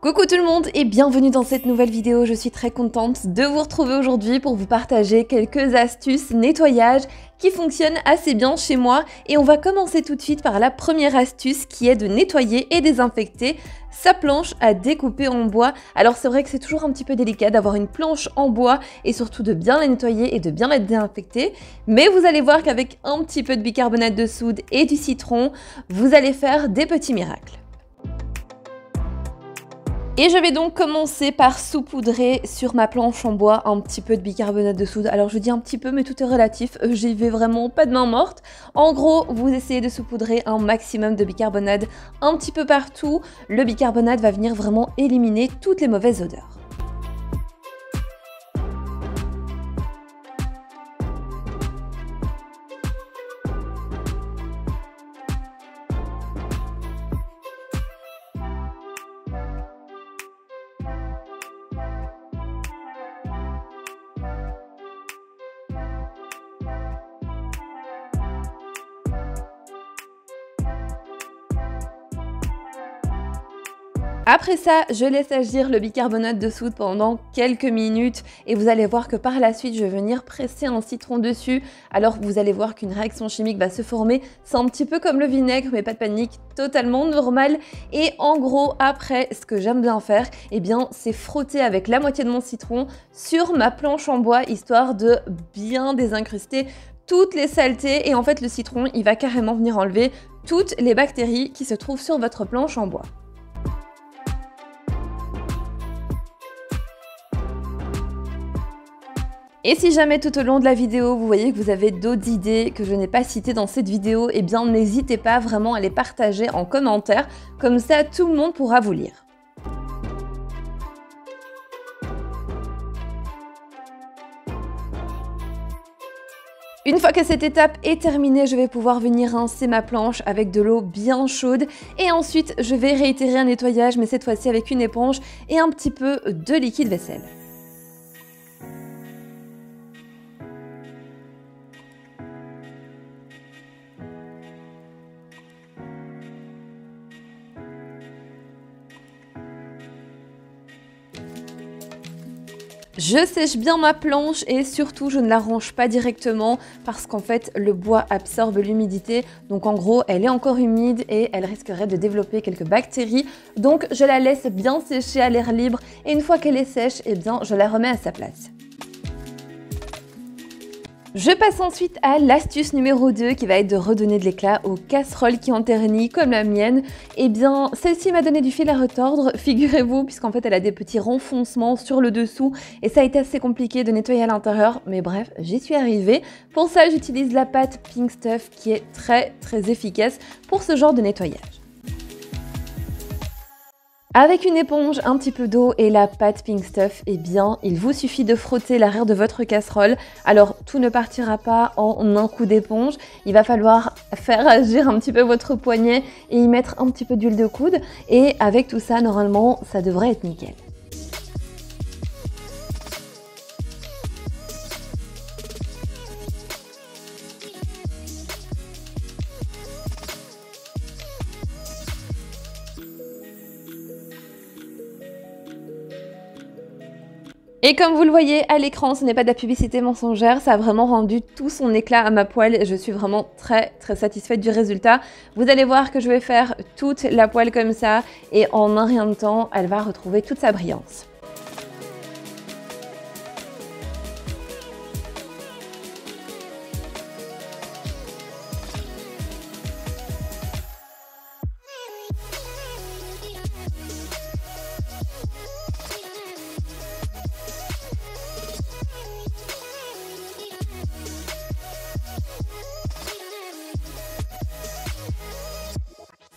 Coucou tout le monde et bienvenue dans cette nouvelle vidéo, je suis très contente de vous retrouver aujourd'hui pour vous partager quelques astuces nettoyage qui fonctionnent assez bien chez moi et on va commencer tout de suite par la première astuce qui est de nettoyer et désinfecter sa planche à découper en bois. Alors c'est vrai que c'est toujours un petit peu délicat d'avoir une planche en bois et surtout de bien la nettoyer et de bien la désinfecter, mais vous allez voir qu'avec un petit peu de bicarbonate de soude et du citron, vous allez faire des petits miracles. Et je vais donc commencer par saupoudrer sur ma planche en bois un petit peu de bicarbonate de soude. Alors je dis un petit peu mais tout est relatif, j'y vais vraiment pas de main morte. En gros, vous essayez de saupoudrer un maximum de bicarbonate un petit peu partout. Le bicarbonate va venir vraiment éliminer toutes les mauvaises odeurs. Après ça, je laisse agir le bicarbonate de soude pendant quelques minutes et vous allez voir que par la suite, je vais venir presser un citron dessus. Alors vous allez voir qu'une réaction chimique va se former. C'est un petit peu comme le vinaigre, mais pas de panique, totalement normal. Et en gros, après, ce que j'aime bien faire, eh bien, c'est frotter avec la moitié de mon citron sur ma planche en bois, histoire de bien désincruster toutes les saletés. Et en fait, le citron, il va carrément venir enlever toutes les bactéries qui se trouvent sur votre planche en bois. Et si jamais tout au long de la vidéo, vous voyez que vous avez d'autres idées que je n'ai pas citées dans cette vidéo, eh bien n'hésitez pas vraiment à les partager en commentaire, comme ça tout le monde pourra vous lire. Une fois que cette étape est terminée, je vais pouvoir venir rincer ma planche avec de l'eau bien chaude et ensuite je vais réitérer un nettoyage, mais cette fois-ci avec une éponge et un petit peu de liquide vaisselle. Je sèche bien ma planche et surtout je ne la range pas directement parce qu'en fait le bois absorbe l'humidité, donc en gros elle est encore humide et elle risquerait de développer quelques bactéries, donc je la laisse bien sécher à l'air libre et une fois qu'elle est sèche, eh bien je la remets à sa place. Je passe ensuite à l'astuce numéro 2 qui va être de redonner de l'éclat aux casseroles qui ont terni comme la mienne. Eh bien, celle-ci m'a donné du fil à retordre, figurez-vous, puisqu'en fait elle a des petits renfoncements sur le dessous et ça a été assez compliqué de nettoyer à l'intérieur, mais bref, j'y suis arrivée. Pour ça, j'utilise la pâte Pink Stuff qui est très efficace pour ce genre de nettoyage. Avec une éponge, un petit peu d'eau et la pâte Pink Stuff, eh bien, il vous suffit de frotter l'arrière de votre casserole. Alors, tout ne partira pas en un coup d'éponge. Il va falloir faire agir un petit peu votre poignet et y mettre un petit peu d'huile de coude. Et avec tout ça, normalement, ça devrait être nickel. Et comme vous le voyez à l'écran, ce n'est pas de la publicité mensongère, ça a vraiment rendu tout son éclat à ma poêle et je suis vraiment très satisfaite du résultat. Vous allez voir que je vais faire toute la poêle comme ça et en un rien de temps, elle va retrouver toute sa brillance.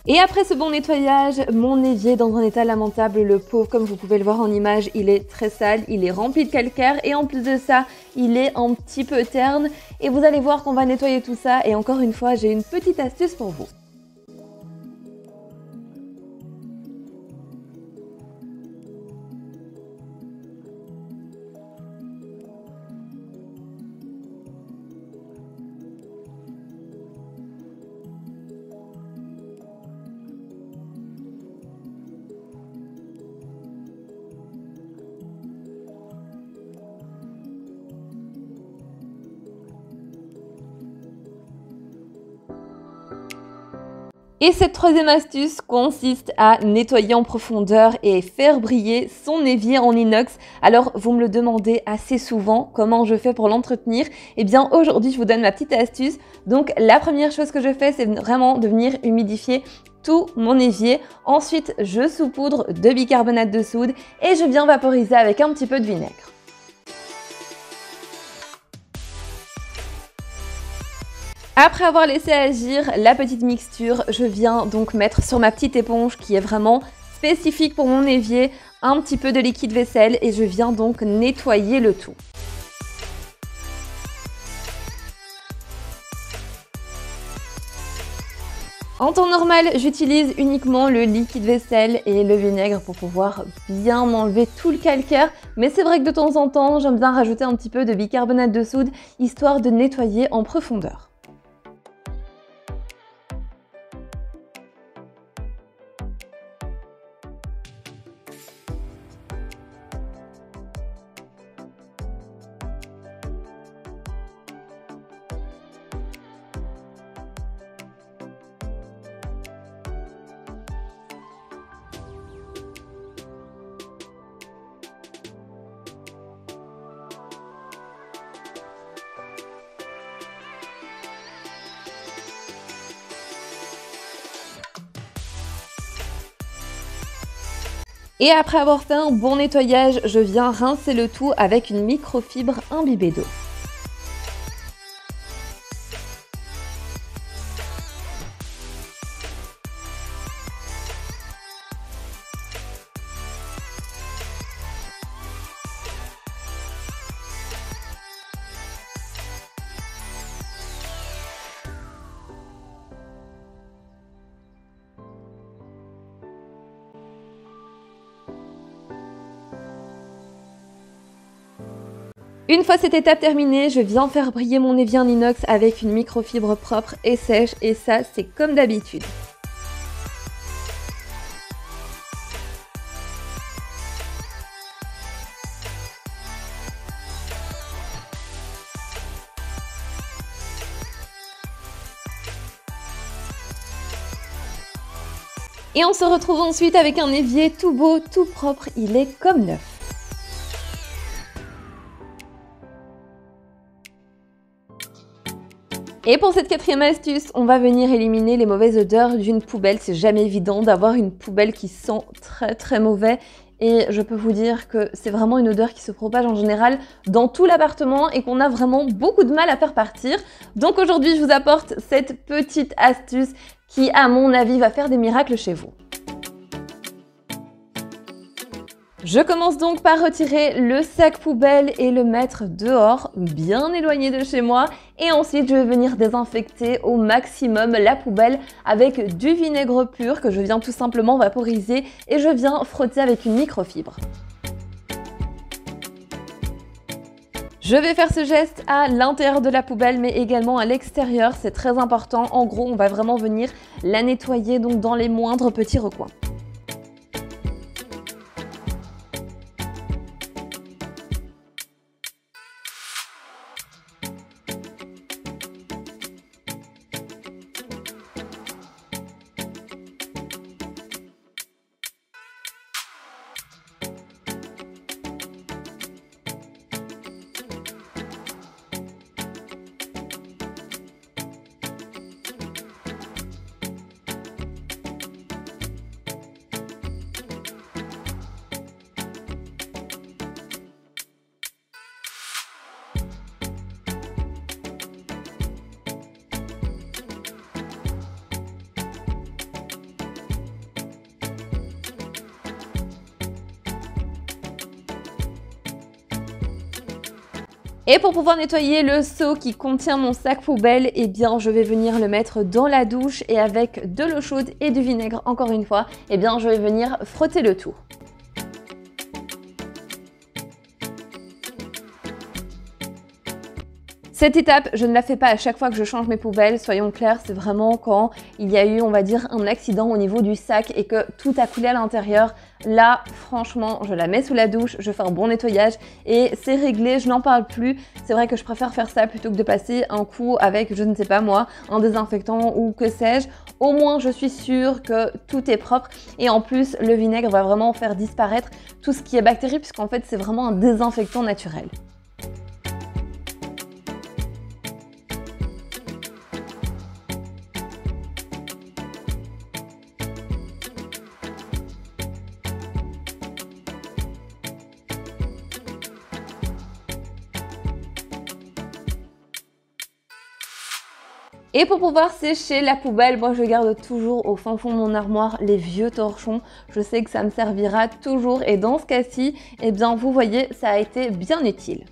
Et après ce bon nettoyage, mon évier est dans un état lamentable, le pauvre, comme vous pouvez le voir en image, il est très sale, il est rempli de calcaire et en plus de ça, il est un petit peu terne. Et vous allez voir qu'on va nettoyer tout ça et encore une fois, j'ai une petite astuce pour vous. Et cette troisième astuce consiste à nettoyer en profondeur et faire briller son évier en inox. Alors, vous me le demandez assez souvent, comment je fais pour l'entretenir? Eh bien, aujourd'hui, je vous donne ma petite astuce. Donc, la première chose que je fais, c'est vraiment de venir humidifier tout mon évier. Ensuite, je saupoudre de bicarbonate de soude et je viens vaporiser avec un petit peu de vinaigre. Après avoir laissé agir la petite mixture, je viens donc mettre sur ma petite éponge qui est vraiment spécifique pour mon évier un petit peu de liquide vaisselle et je viens donc nettoyer le tout. En temps normal, j'utilise uniquement le liquide vaisselle et le vinaigre pour pouvoir bien enlever tout le calcaire. Mais c'est vrai que de temps en temps, j'aime bien rajouter un petit peu de bicarbonate de soude, histoire de nettoyer en profondeur. Et après avoir fait un bon nettoyage, je viens rincer le tout avec une microfibre imbibée d'eau. Une fois cette étape terminée, je viens faire briller mon évier en inox avec une microfibre propre et sèche et ça c'est comme d'habitude. Et on se retrouve ensuite avec un évier tout beau, tout propre, il est comme neuf. Et pour cette quatrième astuce, on va venir éliminer les mauvaises odeurs d'une poubelle. C'est jamais évident d'avoir une poubelle qui sent très mauvais. Et je peux vous dire que c'est vraiment une odeur qui se propage en général dans tout l'appartement et qu'on a vraiment beaucoup de mal à faire partir. Donc aujourd'hui, je vous apporte cette petite astuce qui, à mon avis, va faire des miracles chez vous. Je commence donc par retirer le sac poubelle et le mettre dehors, bien éloigné de chez moi. Et ensuite, je vais venir désinfecter au maximum la poubelle avec du vinaigre pur que je viens tout simplement vaporiser et je viens frotter avec une microfibre. Je vais faire ce geste à l'intérieur de la poubelle mais également à l'extérieur, c'est très important. En gros, on va vraiment venir la nettoyer donc dans les moindres petits recoins. Et pour pouvoir nettoyer le seau qui contient mon sac poubelle, eh bien je vais venir le mettre dans la douche et avec de l'eau chaude et du vinaigre encore une fois, eh bien je vais venir frotter le tout. Cette étape, je ne la fais pas à chaque fois que je change mes poubelles, soyons clairs, c'est vraiment quand il y a eu, on va dire, un accident au niveau du sac et que tout a coulé à l'intérieur. Là, franchement, je la mets sous la douche, je fais un bon nettoyage et c'est réglé, je n'en parle plus. C'est vrai que je préfère faire ça plutôt que de passer un coup avec, je ne sais pas moi, un désinfectant ou que sais-je. Au moins, je suis sûre que tout est propre et en plus, le vinaigre va vraiment faire disparaître tout ce qui est bactéries puisqu'en fait, c'est vraiment un désinfectant naturel. Et pour pouvoir sécher la poubelle, moi je garde toujours au fin fond de mon armoire les vieux torchons. Je sais que ça me servira toujours et dans ce cas-ci, eh bien vous voyez, ça a été bien utile.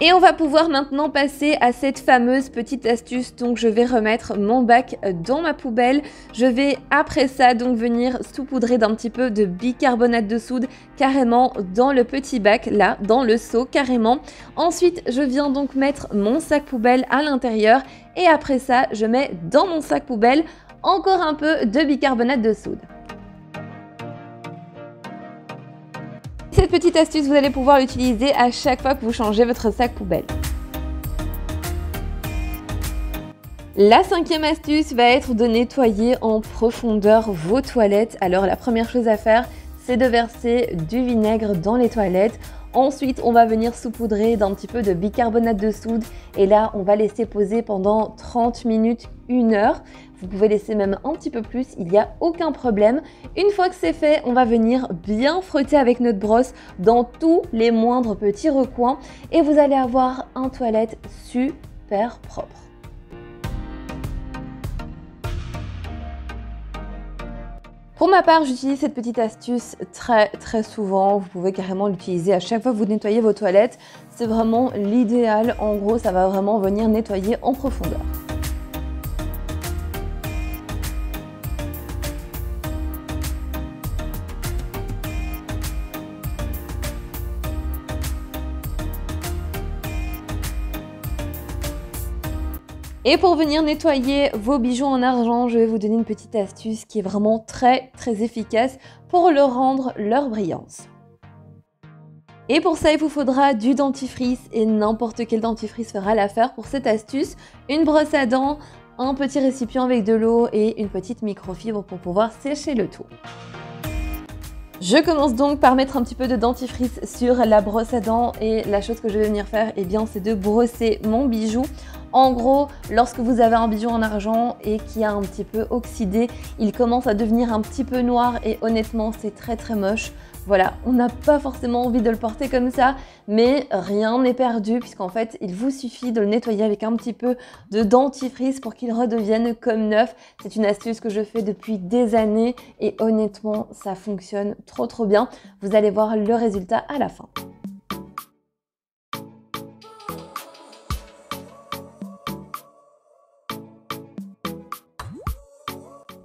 Et on va pouvoir maintenant passer à cette fameuse petite astuce. Donc je vais remettre mon bac dans ma poubelle. Je vais après ça donc venir saupoudrer d'un petit peu de bicarbonate de soude carrément dans le petit bac, là, dans le seau carrément. Ensuite, je viens donc mettre mon sac poubelle à l'intérieur et après ça, je mets dans mon sac poubelle encore un peu de bicarbonate de soude. Cette petite astuce, vous allez pouvoir l'utiliser à chaque fois que vous changez votre sac poubelle. La cinquième astuce va être de nettoyer en profondeur vos toilettes. Alors la première chose à faire, c'est de verser du vinaigre dans les toilettes. Ensuite, on va venir saupoudrer d'un petit peu de bicarbonate de soude et là, on va laisser poser pendant 30 minutes, 1 heure. Vous pouvez laisser même un petit peu plus, il n'y a aucun problème. Une fois que c'est fait, on va venir bien frotter avec notre brosse dans tous les moindres petits recoins et vous allez avoir un toilette super propre. Pour ma part, j'utilise cette petite astuce très souvent. Vous pouvez carrément l'utiliser à chaque fois que vous nettoyez vos toilettes. C'est vraiment l'idéal. En gros, ça va vraiment venir nettoyer en profondeur. Et pour venir nettoyer vos bijoux en argent, je vais vous donner une petite astuce qui est vraiment très efficace pour leur rendre leur brillance. Et pour ça, il vous faudra du dentifrice et n'importe quel dentifrice fera l'affaire pour cette astuce. Une brosse à dents, un petit récipient avec de l'eau et une petite microfibre pour pouvoir sécher le tout. Je commence donc par mettre un petit peu de dentifrice sur la brosse à dents et la chose que je vais venir faire, eh bien, c'est de brosser mon bijou. En gros, lorsque vous avez un bijou en argent et qui a un petit peu oxydé, il commence à devenir un petit peu noir et honnêtement, c'est très moche. Voilà, on n'a pas forcément envie de le porter comme ça, mais rien n'est perdu puisqu'en fait, il vous suffit de le nettoyer avec un petit peu de dentifrice pour qu'il redevienne comme neuf. C'est une astuce que je fais depuis des années et honnêtement, ça fonctionne trop bien. Vous allez voir le résultat à la fin.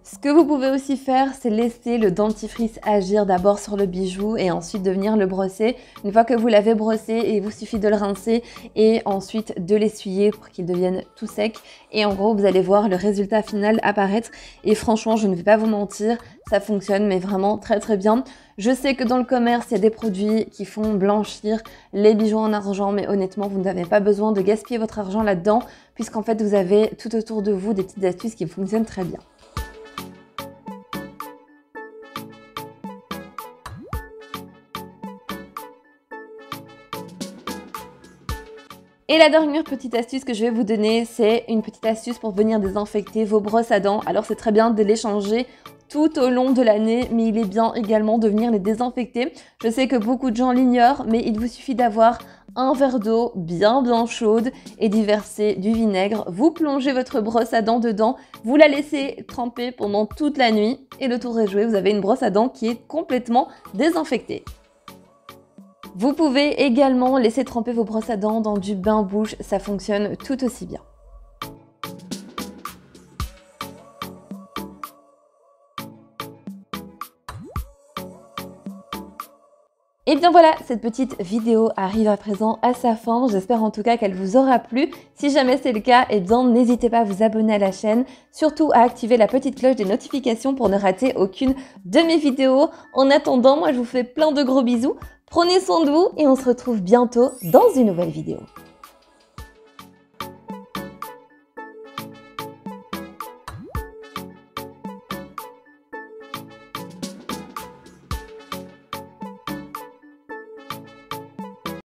Ce que vous pouvez aussi faire, c'est laisser le dentifrice agir d'abord sur le bijou et ensuite de venir le brosser. Une fois que vous l'avez brossé, il vous suffit de le rincer et ensuite de l'essuyer pour qu'il devienne tout sec. Et en gros, vous allez voir le résultat final apparaître. Et franchement, je ne vais pas vous mentir, ça fonctionne mais vraiment très bien. Je sais que dans le commerce, il y a des produits qui font blanchir les bijoux en argent, mais honnêtement, vous n'avez pas besoin de gaspiller votre argent là-dedans puisqu'en fait, vous avez tout autour de vous des petites astuces qui fonctionnent très bien. Et la dernière petite astuce que je vais vous donner, c'est une petite astuce pour venir désinfecter vos brosses à dents. Alors c'est très bien de les changer tout au long de l'année, mais il est bien également de venir les désinfecter. Je sais que beaucoup de gens l'ignorent, mais il vous suffit d'avoir un verre d'eau bien chaude et d'y verser du vinaigre. Vous plongez votre brosse à dents dedans, vous la laissez tremper pendant toute la nuit et le tour est joué, vous avez une brosse à dents qui est complètement désinfectée. Vous pouvez également laisser tremper vos brosses à dents dans du bain-bouche, ça fonctionne tout aussi bien. Et bien voilà, cette petite vidéo arrive à présent à sa fin. J'espère en tout cas qu'elle vous aura plu. Si jamais c'est le cas, eh bien n'hésitez pas à vous abonner à la chaîne, surtout à activer la petite cloche des notifications pour ne rater aucune de mes vidéos. En attendant, moi je vous fais plein de gros bisous. Prenez soin de vous et on se retrouve bientôt dans une nouvelle vidéo.